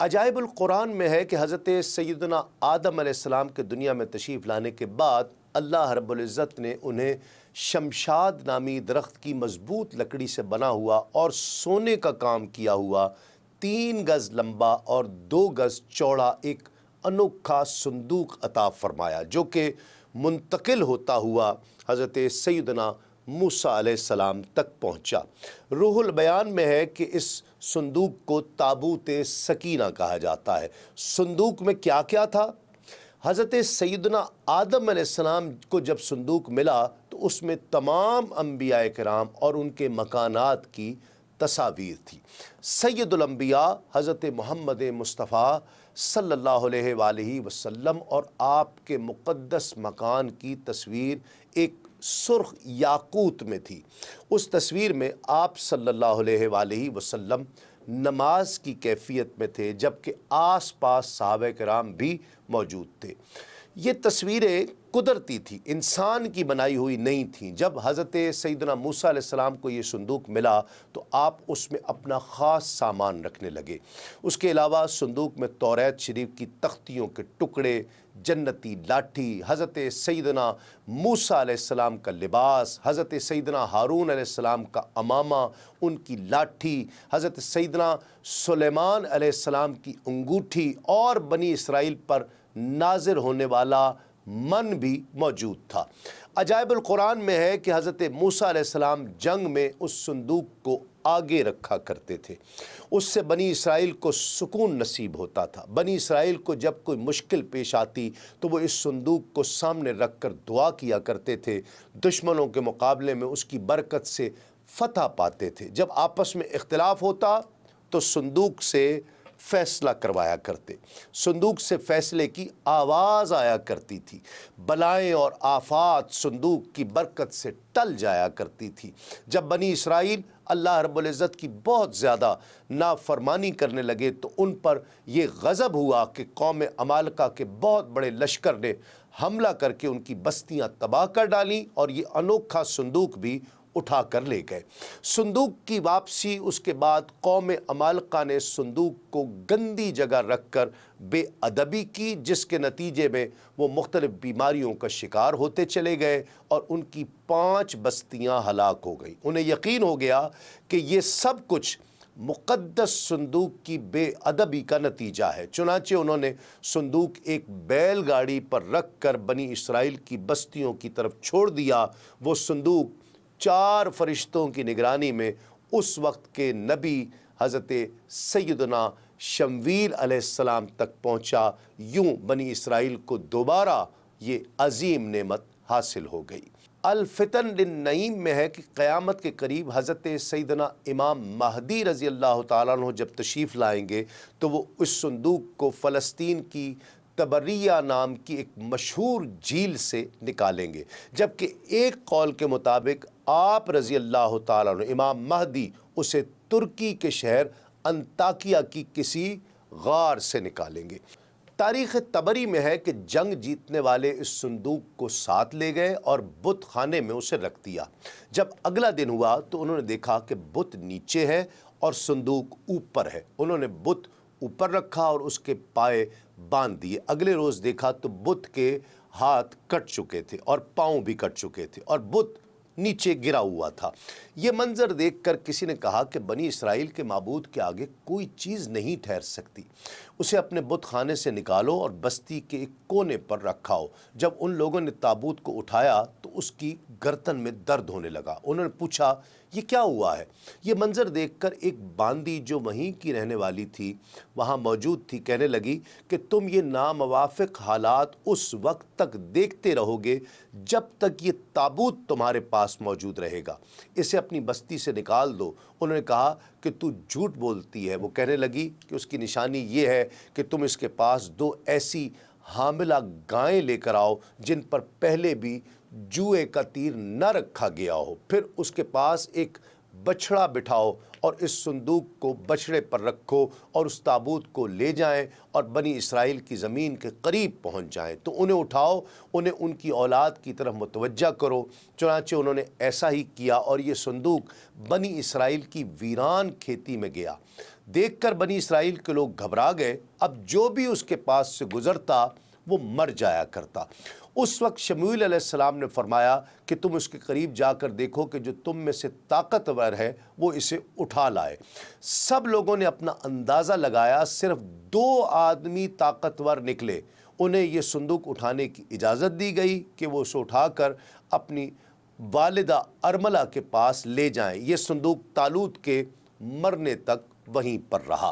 عجائب القرآن میں ہے کہ حضرت سیدنا آدم علیہ السلام کے دنیا میں تشریف لانے کے بعد اللہ رب العزت نے انہیں شمشاد نامی درخت کی مضبوط لکڑی سے بنا ہوا اور سونے کا کام کیا ہوا 3 گز لمبا اور 2 گز چوڑا ایک انوکھا صندوق عطا فرمایا، جو کہ منتقل ہوتا ہوا حضرت سیدنا موسیٰ علیہ السلام تک پہنچا۔ روح البیان میں ہے کہ اس صندوق کو تابوت سکینہ کہا جاتا ہے۔ صندوق میں کیا کیا تھا؟ حضرت سیدنا آدم علیہ السلام کو جب صندوق ملا تو اس میں تمام انبیاء کرام اور ان کے مکانات کی تصاویر تھی۔ سید الانبیاء حضرت محمد مصطفیٰ صلی اللہ علیہ وآلہ وسلم اور آپ کے مقدس مکان کی تصویر ایک سرخ یاقوت میں تھی۔ اس تصویر میں آپ صلی اللہ علیہ وآلہ وسلم نماز کی کیفیت میں تھے، جبکہ آس پاس صحابہ کرام بھی موجود تھے۔ یہ تصویریں قدرتی تھی، انسان کی بنائی ہوئی نہیں تھیں۔ جب حضرت سیدنا موسیٰ علیہ السلام کو یہ صندوق ملا تو آپ اس میں اپنا خاص سامان رکھنے لگے۔ اس کے علاوہ صندوق میں توریت شریف کی تختیوں کے ٹکڑے، جنتی لاٹھی، حضرت سیدنا موسیٰ علیہ السلام کا لباس، حضرت سیدنا ہارون علیہ السلام کا عمامہ، ان کی لاٹھی، حضرت سیدنا سلیمان علیہ السلام کی انگوٹھی اور بنی اسرائیل پر نازل ہونے والا من بھی موجود تھا۔ عجائب القرآن میں ہے کہ حضرت موسیٰ علیہ السلام جنگ میں اس صندوق کو آگے رکھا کرتے تھے۔ اس سے بنی اسرائیل کو سکون نصیب ہوتا تھا۔ بنی اسرائیل کو جب کوئی مشکل پیش آتی تو وہ اس صندوق کو سامنے رکھ کر دعا کیا کرتے تھے، دشمنوں کے مقابلے میں اس کی برکت سے فتح پاتے تھے۔ جب آپس میں اختلاف ہوتا تو صندوق سے فیصلہ کروایا کرتے، صندوق سے فیصلے کی آواز آیا کرتی تھی، بلائیں اور آفات صندوق کی برکت سے ٹل جایا کرتی تھی۔ جب بنی اسرائیل اللہ رب العزت کی بہت زیادہ نافرمانی کرنے لگے تو ان پر یہ غضب ہوا کہ قوم عمالقہ کے بہت بڑے لشکر نے حملہ کر کے ان کی بستیاں تباہ کر ڈالیں اور یہ انوکھا صندوق بھی اٹھا کر لے گئے۔ صندوق کی واپسی اس کے بعد قوم عمالقہ نے صندوق کو گندی جگہ رکھ کر بے ادبی کی، جس کے نتیجے میں وہ مختلف بیماریوں کا شکار ہوتے چلے گئے اور ان کی 5 بستیاں ہلاک ہو گئیں۔ انہیں یقین ہو گیا کہ یہ سب کچھ مقدس صندوق کی بے ادبی کا نتیجہ ہے، چنانچہ انہوں نے صندوق ایک بیل گاڑی پر رکھ کر بنی اسرائیل کی بستیوں کی طرف چھوڑ دیا۔ وہ صندوق 4 فرشتوں کی نگرانی میں اس وقت کے نبی حضرت سیدنا شمویل علیہ السلام تک پہنچا۔ یوں بنی اسرائیل کو دوبارہ یہ عظیم نعمت حاصل ہو گئی۔ الفتن للنعیم میں ہے کہ قیامت کے قریب حضرت سیدنا امام مہدی رضی اللہ تعالیٰ عنہ جب تشریف لائیں گے تو وہ اس صندوق کو فلسطین کی تبریہ نام کی ایک مشہور جھیل سے نکالیں گے، جبکہ ایک قول کے مطابق آپ رضی اللہ تعالیٰ عنہ امام مہدی اسے ترکی کے شہر انطاکیہ کی کسی غار سے نکالیں گے۔ تاریخ طبری میں ہے کہ جنگ جیتنے والے اس صندوق کو ساتھ لے گئے اور بت خانے میں اسے رکھ دیا۔ جب اگلا دن ہوا تو انہوں نے دیکھا کہ بت نیچے ہے اور صندوق اوپر ہے۔ انہوں نے بت اوپر رکھا اور اس کے پائے باندھ دیے۔ اگلے روز دیکھا تو بت کے ہاتھ کٹ چکے تھے اور پاؤں بھی کٹ چکے تھے اور بت نیچے گرا ہوا تھا۔ یہ منظر دیکھ کر کسی نے کہا کہ بنی اسرائیل کے معبود کے آگے کوئی چیز نہیں ٹھہر سکتی، اسے اپنے بت خانے سے نکالو اور بستی کے ایک کونے پر رکھاؤ۔ جب ان لوگوں نے تابوت کو اٹھایا تو اس کی گردن میں درد ہونے لگا۔ انہوں نے پوچھا یہ کیا ہوا ہے؟ یہ منظر دیکھ کر ایک باندی جو وہیں کی رہنے والی تھی، وہاں موجود تھی، کہنے لگی کہ تم یہ ناموافق حالات اس وقت تک دیکھتے رہو گے جب تک یہ تابوت تمہارے پاس موجود رہے گا، اسے اپنی بستی سے نکال دو۔ انہوں نے کہا کہ تو جھوٹ بولتی ہے۔ وہ کہنے لگی کہ اس کی نشانی یہ ہے کہ تم اس کے پاس 2 ایسی حاملہ گائیں لے کر آؤ جن پر پہلے بھی جوئے کا تیر نہ رکھا گیا ہو، پھر اس کے پاس ایک بچھڑا بٹھاؤ اور اس صندوق کو بچھڑے پر رکھو اور اس تابوت کو لے جائیں اور بنی اسرائیل کی زمین کے قریب پہنچ جائیں تو انہیں اٹھاؤ، انہیں ان کی اولاد کی طرف متوجہ کرو۔ چنانچہ انہوں نے ایسا ہی کیا اور یہ صندوق بنی اسرائیل کی ویران کھیتی میں گیا۔ دیکھ کر بنی اسرائیل کے لوگ گھبرا گئے، اب جو بھی اس کے پاس سے گزرتا وہ مر جایا کرتا۔ اس وقت شموئیل علیہ السلام نے فرمایا کہ تم اس کے قریب جا کر دیکھو کہ جو تم میں سے طاقتور ہے وہ اسے اٹھا لائے۔ سب لوگوں نے اپنا اندازہ لگایا، صرف 2 آدمی طاقتور نکلے۔ انہیں یہ صندوق اٹھانے کی اجازت دی گئی کہ وہ اسے اٹھا کر اپنی والدہ ارملہ کے پاس لے جائیں۔ یہ صندوق طالوت کے مرنے تک وہیں پر رہا۔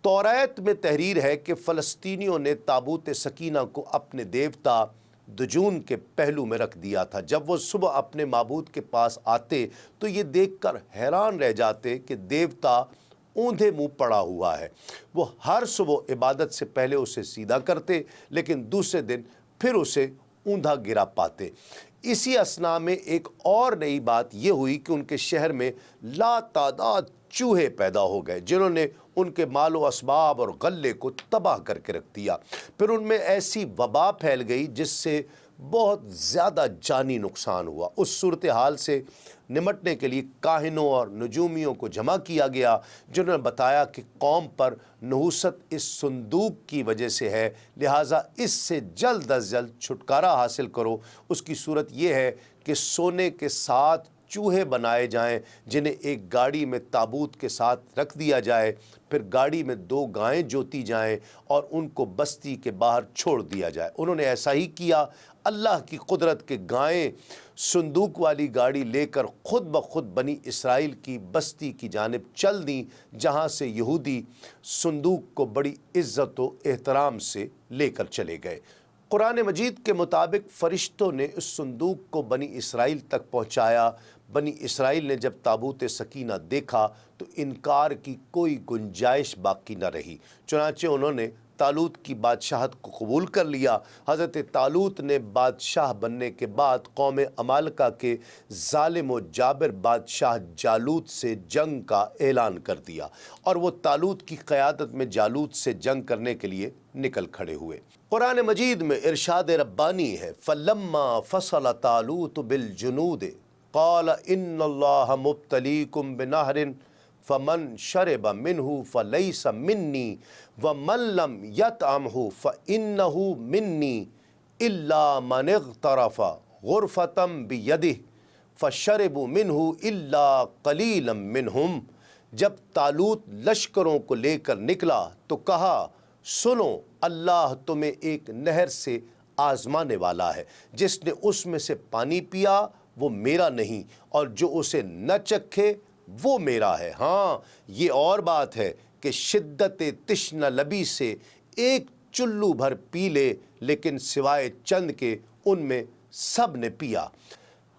توریت میں تحریر ہے کہ فلسطینیوں نے تابوت سکینہ کو اپنے دیوتا دجون کے پہلو میں رکھ دیا تھا۔ جب وہ صبح اپنے معبود کے پاس آتے تو یہ دیکھ کر حیران رہ جاتے کہ دیوتا اوندھے منہ پڑا ہوا ہے۔ وہ ہر صبح عبادت سے پہلے اسے سیدھا کرتے، لیکن دوسرے دن پھر اسے اوندھا گرا پاتے۔ اسی اثناء میں ایک اور نئی بات یہ ہوئی کہ ان کے شہر میں لا تعداد چوہے پیدا ہو گئے، جنہوں نے ان کے مال و اسباب اور غلے کو تباہ کر کے رکھ دیا۔ پھر ان میں ایسی وبا پھیل گئی جس سے بہت زیادہ جانی نقصان ہوا۔ اس صورتحال سے نمٹنے کے لیے کاہنوں اور نجومیوں کو جمع کیا گیا، جنہوں نے بتایا کہ قوم پر نحوست اس صندوق کی وجہ سے ہے، لہٰذا اس سے جلد از جلد چھٹکارا حاصل کرو۔ اس کی صورت یہ ہے کہ سونے کے ساتھ چوہے بنائے جائیں، جنہیں ایک گاڑی میں تابوت کے ساتھ رکھ دیا جائے، پھر گاڑی میں 2 گائیں جوتی جائیں اور ان کو بستی کے باہر چھوڑ دیا جائے۔ انہوں نے ایسا ہی کیا۔ اللہ کی قدرت کے گائیں صندوق والی گاڑی لے کر خود بخود بنی اسرائیل کی بستی کی جانب چل دیں، جہاں سے یہودی صندوق کو بڑی عزت و احترام سے لے کر چلے گئے۔ قرآن مجید کے مطابق فرشتوں نے اس صندوق کو بنی اسرائیل تک پہنچایا۔ بنی اسرائیل نے جب تابوت سکینہ دیکھا تو انکار کی کوئی گنجائش باقی نہ رہی، چنانچہ انہوں نے طالوت کی بادشاہت کو قبول کر لیا۔ حضرت طالوت نے بادشاہ بننے کے بعد قوم عمالقہ کے ظالم و جابر بادشاہ جالوت سے جنگ کا اعلان کر دیا، اور وہ طالوت کی قیادت میں جالوت سے جنگ کرنے کے لیے نکل کھڑے ہوئے۔ قرآن مجید میں ارشاد ربانی ہے، فَلَمَّا فَصَلَ طَالُوتُ بِالْجُنُودِ قَالَ إِنَّ اللَّهَ مُبْتَلِيكُمْ بِنَهْرٍ فمن شرب منه فليس مني ومن لم يطعمه فإنه مني إلا من اغترف غرفة بيده فشربوا منه إلا قليلا منهم۔ جب طالوت لشکروں کو لے کر نکلا تو کہا، سنو، اللہ تمہیں ایک نہر سے آزمانے والا ہے، جس نے اس میں سے پانی پیا وہ میرا نہیں، اور جو اسے نہ چکھے وہ میرا ہے۔ ہاں، یہ اور بات ہے کہ شدت تشنہ لبی سے ایک چلو بھر پی لے، لیکن سوائے چند کے ان میں سب نے پیا۔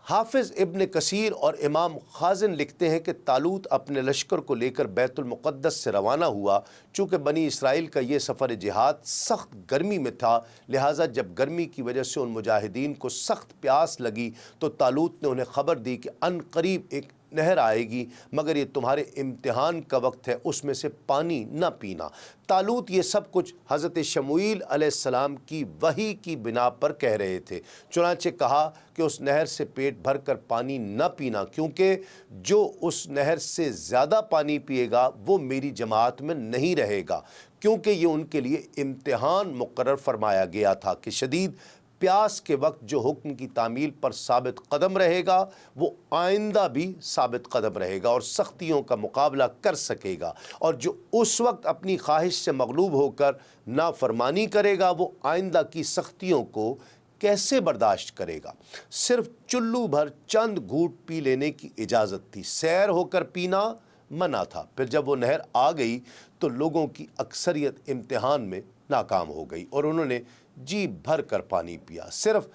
حافظ ابن کثیر اور امام خازن لکھتے ہیں کہ طالوت اپنے لشکر کو لے کر بیت المقدس سے روانہ ہوا۔ چونکہ بنی اسرائیل کا یہ سفر جہاد سخت گرمی میں تھا، لہٰذا جب گرمی کی وجہ سے ان مجاہدین کو سخت پیاس لگی تو طالوت نے انہیں خبر دی کہ ان قریب ایک نہر آئے گی، مگر یہ تمہارے امتحان کا وقت ہے، اس میں سے پانی نہ پینا۔ طالوت یہ سب کچھ حضرت شموئیل علیہ السلام کی وحی کی بنا پر کہہ رہے تھے، چنانچہ کہا کہ اس نہر سے پیٹ بھر کر پانی نہ پینا، کیونکہ جو اس نہر سے زیادہ پانی پیے گا وہ میری جماعت میں نہیں رہے گا، کیونکہ یہ ان کے لیے امتحان مقرر فرمایا گیا تھا کہ شدید پیاس کے وقت جو حکم کی تعمیل پر ثابت قدم رہے گا وہ آئندہ بھی ثابت قدم رہے گا اور سختیوں کا مقابلہ کر سکے گا، اور جو اس وقت اپنی خواہش سے مغلوب ہو کر نافرمانی کرے گا وہ آئندہ کی سختیوں کو کیسے برداشت کرے گا۔ صرف چلو بھر چند گھونٹ پی لینے کی اجازت تھی، سیر ہو کر پینا منع تھا۔ پھر جب وہ نہر آ گئی تو لوگوں کی اکثریت امتحان میں ناکام ہو گئی اور انہوں نے جی بھر کر پانی پیا۔ صرف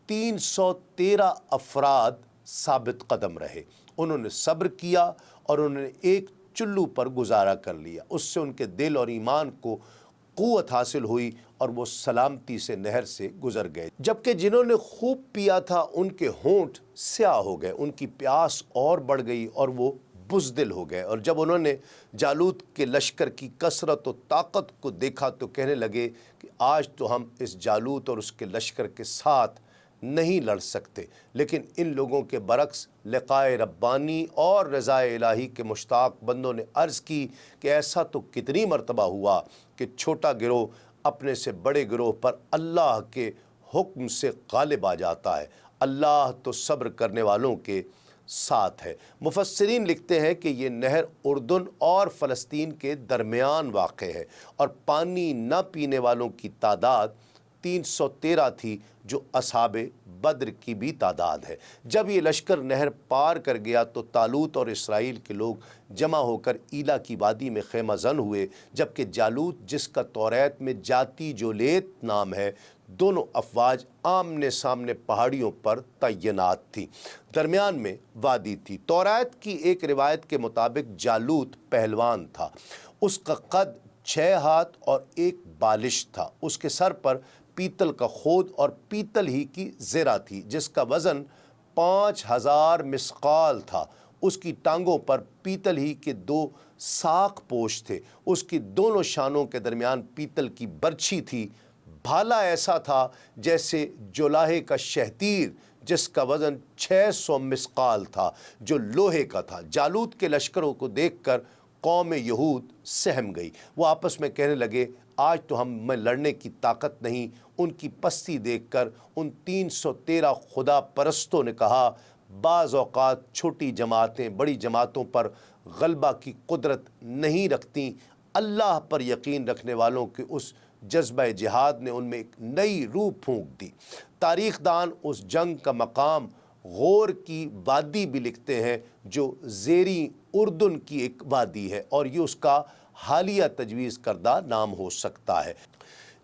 313 افراد ثابت قدم رہے۔ انہوں نے صبر کیا اور انہوں نے ایک چلو پر گزارا کر لیا۔ اس سے ان کے دل اور ایمان کو قوت حاصل ہوئی اور وہ سلامتی سے نہر سے گزر گئے، جبکہ جنہوں نے خوب پیا تھا ان کے ہونٹ سیاہ ہو گئے، ان کی پیاس اور بڑھ گئی اور وہ بزدل ہو گئے۔ اور جب انہوں نے جالوت کے لشکر کی کثرت و طاقت کو دیکھا تو کہنے لگے کہ آج تو ہم اس جالوت اور اس کے لشکر کے ساتھ نہیں لڑ سکتے، لیکن ان لوگوں کے برعکس لقائے ربانی اور رضائے الہی کے مشتاق بندوں نے عرض کی کہ ایسا تو کتنی مرتبہ ہوا کہ چھوٹا گروہ اپنے سے بڑے گروہ پر اللہ کے حکم سے غالب آ جاتا ہے۔ اللہ تو صبر کرنے والوں کے ساتھ ہے۔ مفسرین لکھتے ہیں کہ یہ نہر اردن اور فلسطین کے درمیان واقع ہے اور پانی نہ پینے والوں کی تعداد 313 تھی، جو اصحاب بدر کی بھی تعداد ہے۔ جب یہ لشکر نہر پار کر گیا تو طالوت اور اسرائیل کے لوگ جمع ہو کر ایلا کی وادی میں خیمہ زن ہوئے، جبکہ جالوت، جس کا توریت میں جاتی جولیت نام ہے، دونوں افواج آمنے سامنے پہاڑیوں پر تعینات تھی۔ درمیان میں وادی تھی۔ توریت کی ایک روایت کے مطابق جالوت پہلوان تھا۔ اس کا قد 6 ہاتھ اور 1 بالش تھا۔ اس کے سر پر پیتل کا خود اور پیتل ہی کی زرہ تھی، جس کا وزن 5000 مسقال تھا۔ اس کی ٹانگوں پر پیتل ہی کے 2 ساق پوش تھے۔ اس کی دونوں شانوں کے درمیان پیتل کی برچھی تھی۔ بھالا ایسا تھا جیسے جولاہے کا شہتیر، جس کا وزن 600 مسقال تھا، جو لوہے کا تھا۔ جالوت کے لشکروں کو دیکھ کر قوم یہود سہم گئی۔ وہ آپس میں کہنے لگے، آج تو ہم میں لڑنے کی طاقت نہیں۔ ان کی پستی دیکھ کر ان 313 خدا پرستوں نے کہا، بعض اوقات چھوٹی جماعتیں بڑی جماعتوں پر غلبہ کی قدرت نہیں رکھتیں۔ اللہ پر یقین رکھنے والوں کے اس جذبہ جہاد نے ان میں ایک نئی روح پھونک دی۔ تاریخ دان اس جنگ کا مقام غور کی وادی بھی لکھتے ہیں، جو زیریں اردن کی ایک وادی ہے، اور یہ اس کا حالیہ تجویز کردہ نام ہو سکتا ہے۔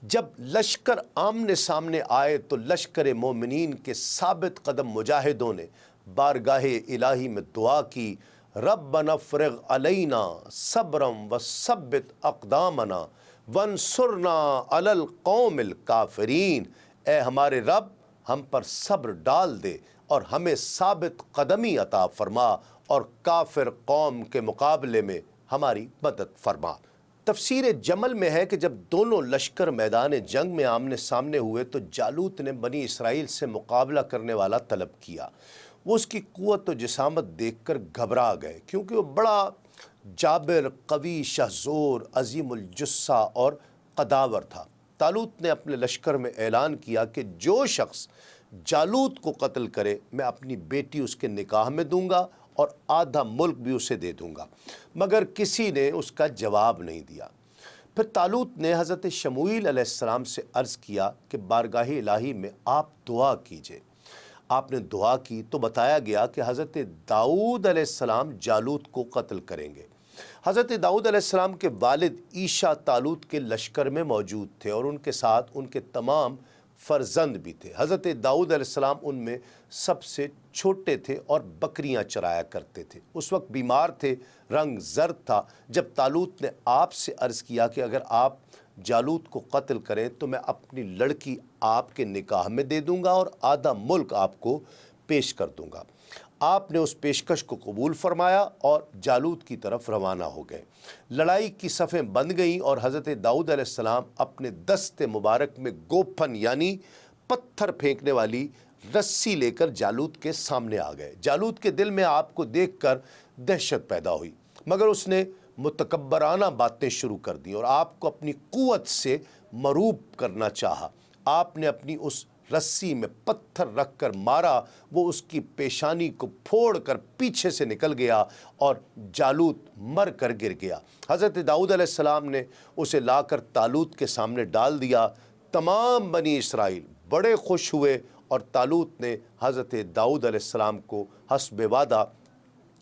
جب لشکر آمنے سامنے آئے تو لشکر مومنین کے ثابت قدم مجاہدوں نے بارگاہ الہی میں دعا کی، ربنا افرغ علینا صبرا وثبت اقدامنا وانصرنا علی القوم الکافرین۔ اے ہمارے رب، ہم پر صبر ڈال دے اور ہمیں ثابت قدمی عطا فرما، اور کافر قوم کے مقابلے میں ہماری مدد فرما۔ تفسیر جمل میں ہے کہ جب دونوں لشکر میدان جنگ میں آمنے سامنے ہوئے تو جالوت نے بنی اسرائیل سے مقابلہ کرنے والا طلب کیا۔ وہ اس کی قوت و جسامت دیکھ کر گھبرا گئے، کیونکہ وہ بڑا جابر، قوی، شہزور، عظیم الجثہ اور قداور تھا۔ طالوت نے اپنے لشکر میں اعلان کیا کہ جو شخص جالوت کو قتل کرے، میں اپنی بیٹی اس کے نکاح میں دوں گا اور آدھا ملک بھی اسے دے دوں گا، مگر کسی نے اس کا جواب نہیں دیا۔ پھر طالوت نے حضرت شموئیل علیہ السلام سے عرض کیا کہ بارگاہ الہی میں آپ دعا کیجئے۔ آپ نے دعا کی تو بتایا گیا کہ حضرت داؤد علیہ السلام جالوت کو قتل کریں گے۔ حضرت داؤد علیہ السلام کے والد عیشا طالوت کے لشکر میں موجود تھے، اور ان کے ساتھ ان کے تمام فرزند بھی تھے۔ حضرت داؤد علیہ السلام ان میں سب سے چھوٹے تھے اور بکریاں چرایا کرتے تھے۔ اس وقت بیمار تھے، رنگ زرد تھا۔ جب طالوت نے آپ سے عرض کیا کہ اگر آپ جالوت کو قتل کریں تو میں اپنی لڑکی آپ کے نکاح میں دے دوں گا اور آدھا ملک آپ کو پیش کر دوں گا، آپ نے اس پیشکش کو قبول فرمایا اور جالوت کی طرف روانہ ہو گئے۔ لڑائی کی صفیں بند گئیں اور حضرت داؤد علیہ السلام اپنے دست مبارک میں گوپھن یعنی پتھر پھینکنے والی رسی لے کر جالوت کے سامنے آ گئے۔ جالوت کے دل میں آپ کو دیکھ کر دہشت پیدا ہوئی، مگر اس نے متکبرانہ باتیں شروع کر دیں اور آپ کو اپنی قوت سے مروب کرنا چاہا۔ آپ نے اپنی اس رسی میں پتھر رکھ کر مارا، وہ اس کی پیشانی کو پھوڑ کر پیچھے سے نکل گیا اور جالوت مر کر گر گیا۔ حضرت داؤد علیہ السلام نے اسے لا کر طالوت کے سامنے ڈال دیا۔ تمام بنی اسرائیل بڑے خوش ہوئے اور طالوت نے حضرت داؤد علیہ السلام کو حسب وعدہ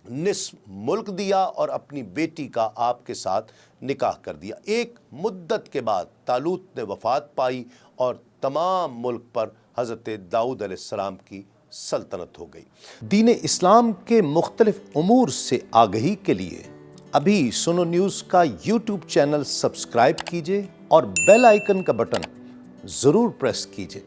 نصف ملک دیا اور اپنی بیٹی کا آپ کے ساتھ نکاح کر دیا۔ ایک مدت کے بعد طالوت نے وفات پائی اور تمام ملک پر حضرت داؤد علیہ السلام کی سلطنت ہو گئی۔ دین اسلام کے مختلف امور سے آگہی کے لیے ابھی سنو نیوز کا یوٹیوب چینل سبسکرائب کیجئے اور بیل آئیکن کا بٹن ضرور پریس کیجئے۔